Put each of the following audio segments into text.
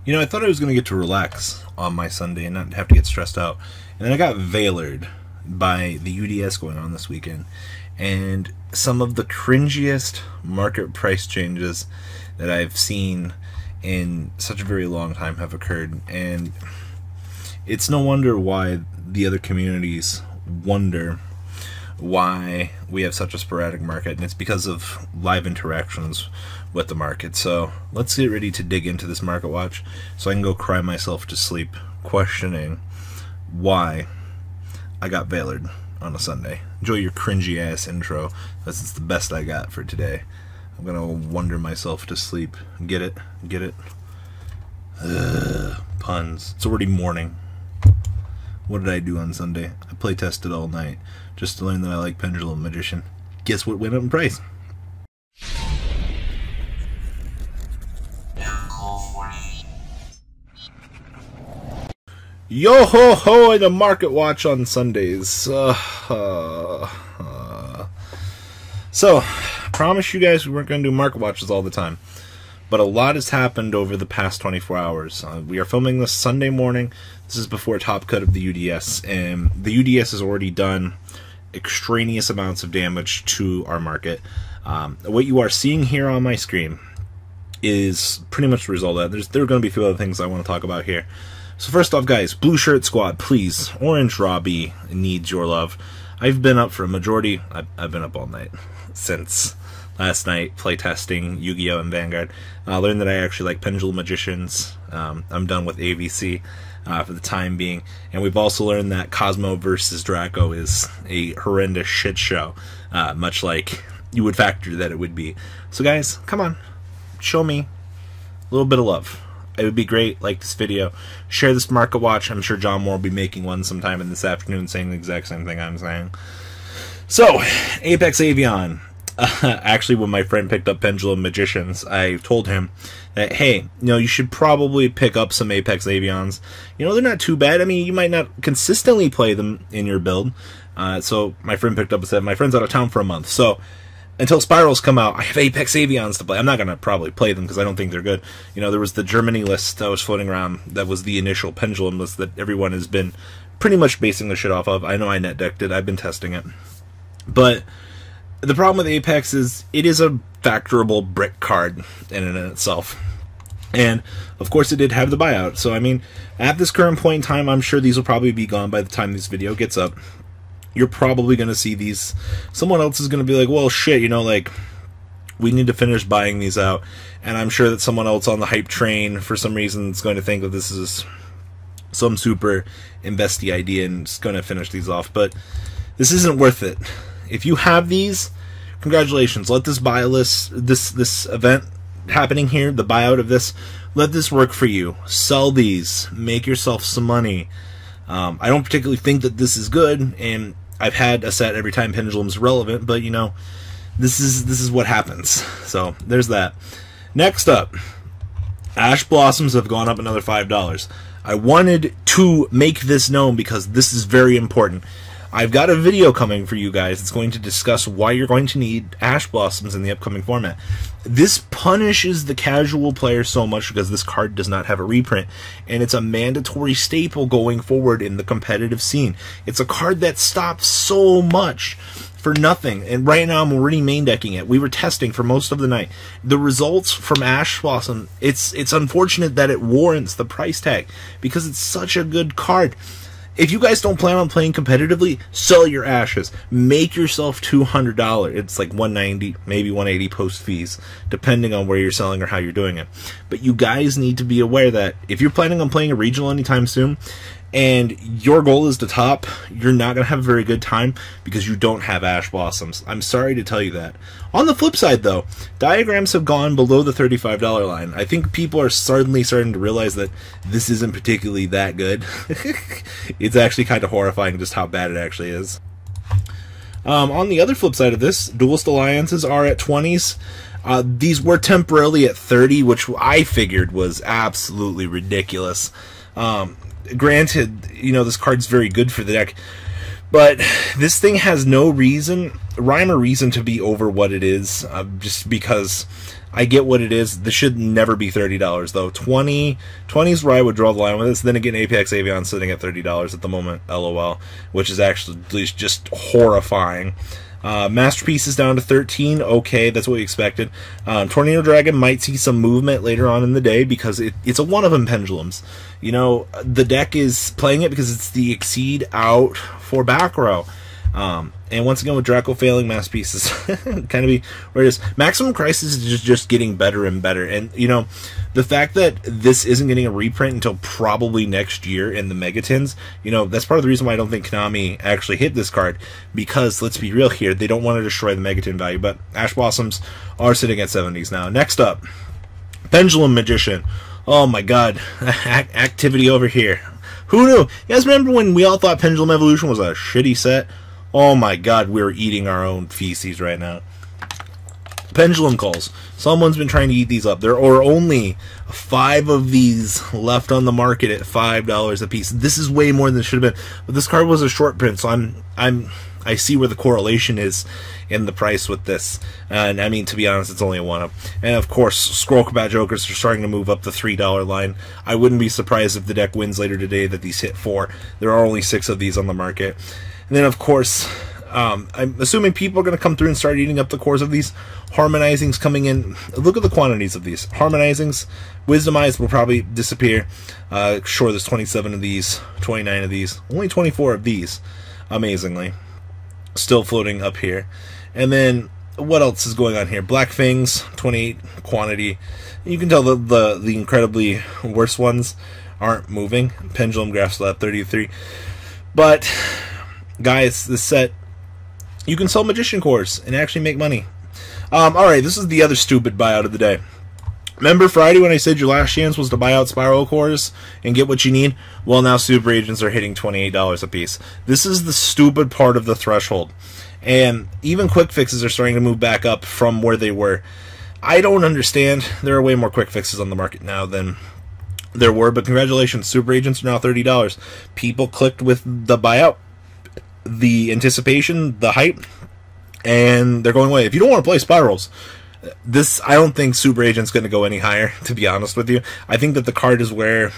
You know, I thought I was going to get to relax on my Sunday and not have to get stressed out. And then I got veilered by the UDS going on this weekend. And some of the cringiest market price changes that I've seen in such a very long time have occurred. And it's no wonder why the other communities wonder why we have such a sporadic market, and it's because of live interactions with the market. So let's get ready to dig into this market watch so I can go cry myself to sleep questioning why I got veilered on a Sunday. Enjoy your cringy ass intro. That's the best I got for today. I'm gonna wonder myself to sleep. Get it? Get it? Puns. It's already morning. What did I do on Sunday? I play tested all night just to learn that I like Pendulum Magician. Guess what went up in price? Yo ho ho in a market watch on Sundays. So, promise you guys we weren't going to do market watches all the time. But a lot has happened over the past 24 hours. We are filming this Sunday morning. This is before Top Cut of the UDS. And the UDS has already done extraneous amounts of damage to our market. What you are seeing here on my screen is pretty much the result of that. There are going to be a few other things I want to talk about here. So first off, guys, Blue Shirt Squad, please. Orange Robbie needs your love. I've been up for a majority. I've been up all night since last night playtesting Yu-Gi-Oh! And Vanguard. I learned that I actually like Pendulum Magicians. I'm done with AVC for the time being. And we've also learned that Cosmo versus Draco is a horrendous shit show, much like you would factor that it would be. So guys, come on. Show me a little bit of love. It would be great. Like this video. Share this market watch. I'm sure John Moore will be making one sometime in this afternoon saying the exact same thing I'm saying. So, Apex Avion. Actually, when my friend picked up Pendulum Magicians, I told him that, hey, you should probably pick up some Apex Avions. They're not too bad. I mean, you might not consistently play them in your build. So my friend picked up and said, my friend's out of town for a month. So until Spirals come out, I have Apex Avions to play. I'm not going to probably play them because I don't think they're good. There was the Germany list that was floating around. That was the initial Pendulum list that everyone has been pretty much basing the shit off of. I know I net decked it. I've been testing it. But the problem with Apex is it is a factorable brick card in and of itself. And, of course, it did have the buyout. So, I mean, at this current point in time, I'm sure these will probably be gone by the time this video gets up. You're probably going to see these. Someone else is going to be like, well, shit, we need to finish buying these out. And I'm sure that someone else on the hype train, for some reason, is going to think that this is some super investy idea and is going to finish these off. But this isn't worth it. If you have these, congratulations. Let this buy list, this event happening here, the buyout of this, let this work for you. Sell these. Make yourself some money. I don't particularly think that this is good, and I've had a set every time Pendulum's relevant, but this is what happens. So there's that. Next up, Ash Blossoms have gone up another $5. I wanted to make this known because this is very important. I've got a video coming for you guys that's going to discuss why you're going to need Ash Blossoms in the upcoming format. This punishes the casual player so much because this card does not have a reprint, and it's a mandatory staple going forward in the competitive scene. It's a card that stops so much for nothing, and right now I'm already main decking it. We were testing for most of the night. The results from Ash Blossom, it's unfortunate that it warrants the price tag because it's such a good card. If you guys don't plan on playing competitively, sell your ashes. Make yourself $200. It's like $190, maybe $180 post fees, depending on where you're selling or how you're doing it. But you guys need to be aware that if you're planning on playing a regional anytime soon, and your goal is to top, you're not going to have a very good time because you don't have Ash Blossoms. I'm sorry to tell you that. On the flip side, though, diagrams have gone below the $35 line. I think people are suddenly starting to realize that this isn't particularly that good. It's actually kind of horrifying just how bad it actually is. On the other flip side of this, Duelist Alliances are at 20s. These were temporarily at 30, which I figured was absolutely ridiculous. Granted, this card's very good for the deck, But this thing has no rhyme or reason to be over what it is, just because I get what it is. This should never be $30, though. 20 is where I would draw the line with this. Then again, Apex Avion's sitting at $30 at the moment, LOL, which is actually just horrifying. Masterpiece is down to 13. Okay, that's what we expected. Tornado Dragon might see some movement later on in the day because it's a one of them pendulums. You know, the deck is playing it because it's the Exceed out for back row. And once again, with Draco failing, Masterpiece is kind of be where it is. Maximum Crisis is just getting better and better. And, you know, the fact that this isn't getting a reprint until probably next year in the Megatins, you know, that's part of the reason why I don't think Konami actually hit this card. Because, let's be real here, they don't want to destroy the Megatin value. But Ash Blossoms are sitting at 70s now. Next up, Pendulum Magician. Oh my god, activity over here. Who knew? You guys remember when we all thought Pendulum Evolution was a shitty set? Oh my god, we're eating our own feces right now. Pendulum Calls. Someone's been trying to eat these up. There are only 5 of these left on the market at $5 a piece. This is way more than it should have been. But this card was a short print, so I see where the correlation is in the price with this. And I mean, to be honest, it's only a one-up. And of course, Scroll Combat Jokers are starting to move up the $3 line. I wouldn't be surprised if the deck wins later today that these hit 4. There are only 6 of these on the market. And then, of course, I'm assuming people are going to come through and start eating up the cores of these. Harmonizings coming in. Look at the quantities of these. Harmonizings, Wisdom Eyes will probably disappear. Sure, there's 27 of these, 29 of these. Only 24 of these, amazingly. Still floating up here. And then, what else is going on here? Black Fangs, 28 quantity. You can tell the incredibly worse ones aren't moving. Pendulum Graphs at 33. But, guys, this set, you can sell Magician cores and actually make money. Alright, this is the other stupid buyout of the day. Remember Friday when I said your last chance was to buy out Spiral cores and get what you need? Well, now Super Agents are hitting $28 a piece. This is the stupid part of the threshold. And even quick fixes are starting to move back up from where they were. I don't understand. There are way more quick fixes on the market now than there were, but congratulations, Super Agents are now $30. People clicked with the buyout, the anticipation, the hype, and they're going away. If you don't want to play Spirals, I don't think Super Agent's going to go any higher, to be honest with you. I think that the card is where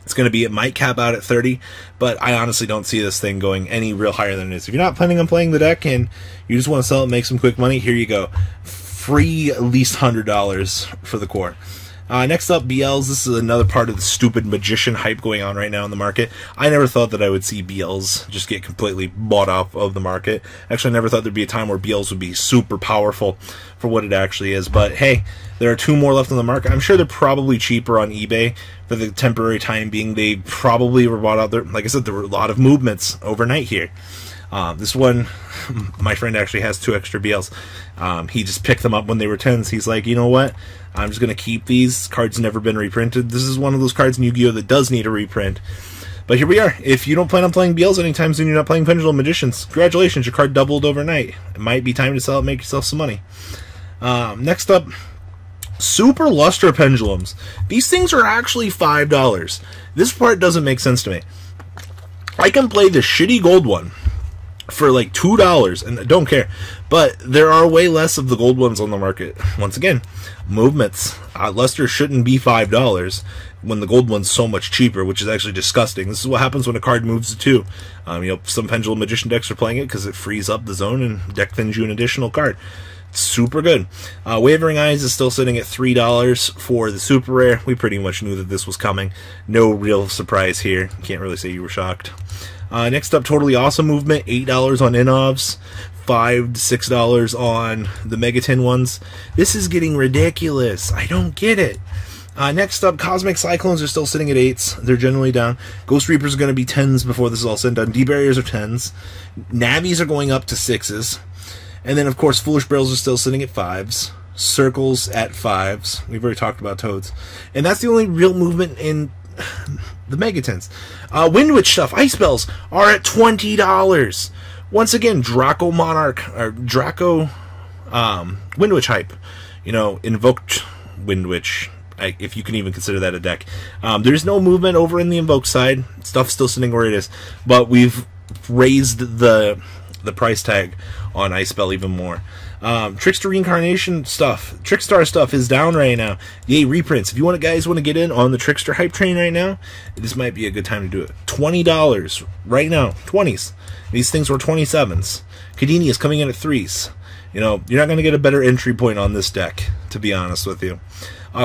it's going to be. It might cap out at 30, but I honestly don't see this thing going any real higher than it is. If you're not planning on playing the deck and you just want to sell it and make some quick money, here you go. Free at least $100 for the core. Next up, Beelze. This is another part of the stupid magician hype going on right now in the market. I never thought that I would see Beelze just get completely bought off of the market. Actually, I never thought there'd be a time where Beelze would be super powerful for what it actually is. But hey, there are 2 more left on the market. I'm sure they're probably cheaper on eBay for the temporary time being. They probably were bought out there. Like I said, there were a lot of movements overnight here. This one, my friend actually has 2 extra Beelze. He just picked them up when they were 10s. He's like, you know what? I'm just going to keep these. Cards never been reprinted. This is one of those cards in Yu-Gi-Oh! That does need a reprint. But here we are. If you don't plan on playing Beelze anytime soon, you're not playing Pendulum Magicians. Congratulations, your card doubled overnight. It might be time to sell it, make yourself some money. Next up, Super Luster Pendulums. These things are actually $5. This part doesn't make sense to me. I can play the shitty gold one for like $2 and I don't care, but there are way less of the gold ones on the market. Once again, movements. Luster shouldn't be $5 when the gold one's so much cheaper, which is actually disgusting. This is what happens when a card moves to 2. You know, some Pendulum Magician decks are playing it because it frees up the zone and deck thins you an additional card. It's super good. Wavering Eyes is still sitting at $3 for the super rare. We pretty much knew that this was coming. No real surprise here. Can't really say you were shocked. Next up, Totally Awesome Movement, $8 on Inovs, $5 to $6 on the Megatin ones. This is getting ridiculous. I don't get it. Next up, Cosmic Cyclones are still sitting at 8s. They're generally down. Ghost Reapers are going to be 10s before this is all said and done. D-Barriers are 10s. Navies are going up to 6s. And then, of course, Foolish Barrels are still sitting at 5s. Circles at 5s. We've already talked about Toads. And that's the only real movement in the Megatins. Wind Witch stuff, Ice Bells, are at $20. Once again, Draco Monarch, or Draco Wind Witch hype. You know, Invoked Wind Witch, if you can even consider that a deck. There's no movement over in the Invoked side. Stuff's still sitting where it is. But we've raised the price tag on Icebell even more. Trickster reincarnation stuff, Trickstar stuff is down right now. Yay, reprints. If you guys want to get in on the Trickster hype train right now, this might be a good time to do it. $20 right now, 20s. These things were 27s. Kadini is coming in at 3s. You know, you're not going to get a better entry point on this deck, to be honest with you.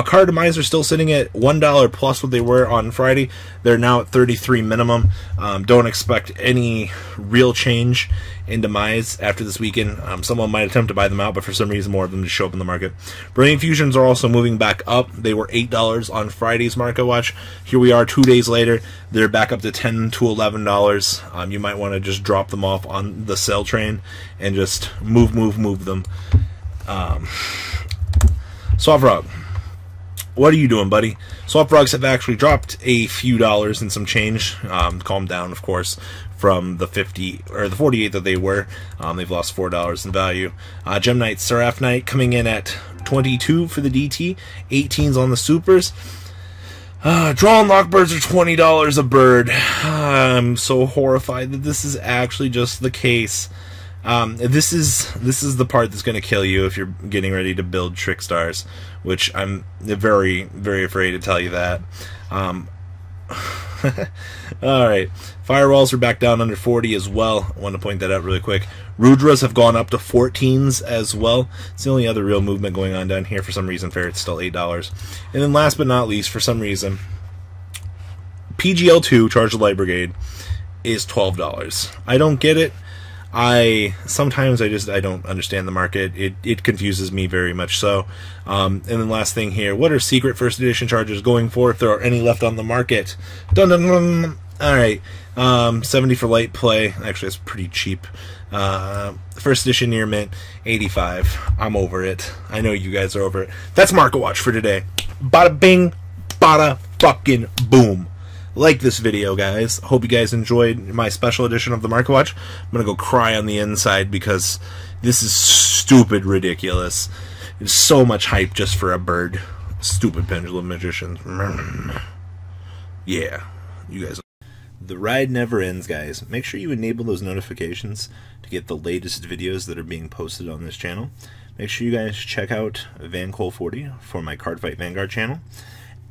Card Demise are still sitting at $1 plus what they were on Friday. They're now at 33 minimum. Don't expect any real change in Demise after this weekend. Someone might attempt to buy them out, but for some reason more of them just show up in the market. Brilliant Fusions are also moving back up. They were $8 on Friday's market watch. Here we are 2 days later. They're back up to $10 to $11. You might want to just drop them off on the sell train and just move them. Soft Rock. What are you doing, buddy? Swap Frogs have actually dropped a few dollars and some change. Calm down, of course, from the 50 or the 48 that they were. They've lost $4 in value. Gem Knight, Seraph Knight coming in at 22 for the DT, 18s on the supers. Drawn Lockbirds are $20 a bird. I'm so horrified that this is actually just the case. This is the part that's going to kill you if you're getting ready to build Trickstars, which I'm very, very afraid to tell you that. Alright, Firewalls are back down under 40 as well. I want to point that out really quick. Rudras have gone up to 14s as well. It's the only other real movement going on down here. For some reason, Ferret's still $8. And then last but not least, for some reason, PGL2, Charge the Light Brigade, is $12. I don't get it. Sometimes I don't understand the market. It confuses me very much so. And then last thing here, what are secret first edition chargers going for if there are any left on the market? Dun dun dun. All right, 70 for light play. Actually, that's pretty cheap. First edition near mint, 85. I'm over it. I know you guys are over it. That's Market Watch for today. Bada bing, bada fucking boom. Like this video, guys. Hope you guys enjoyed my special edition of the Market Watch. I'm gonna go cry on the inside because this is stupid ridiculous. There's so much hype just for a bird. Stupid Pendulum Magicians. Yeah, you guys. The ride never ends, guys. Make sure you enable those notifications to get the latest videos that are being posted on this channel. Make sure you guys check out VanCole40 for my Cardfight Vanguard channel.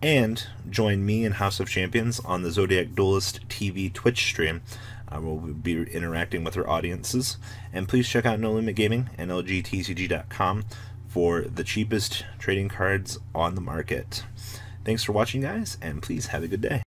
And join me and House of Champions on the Zodiac Duelist TV Twitch stream. We'll be interacting with our audiences. And please check out No Limit Gaming and LGTCG.com for the cheapest trading cards on the market. Thanks for watching, guys, and please have a good day.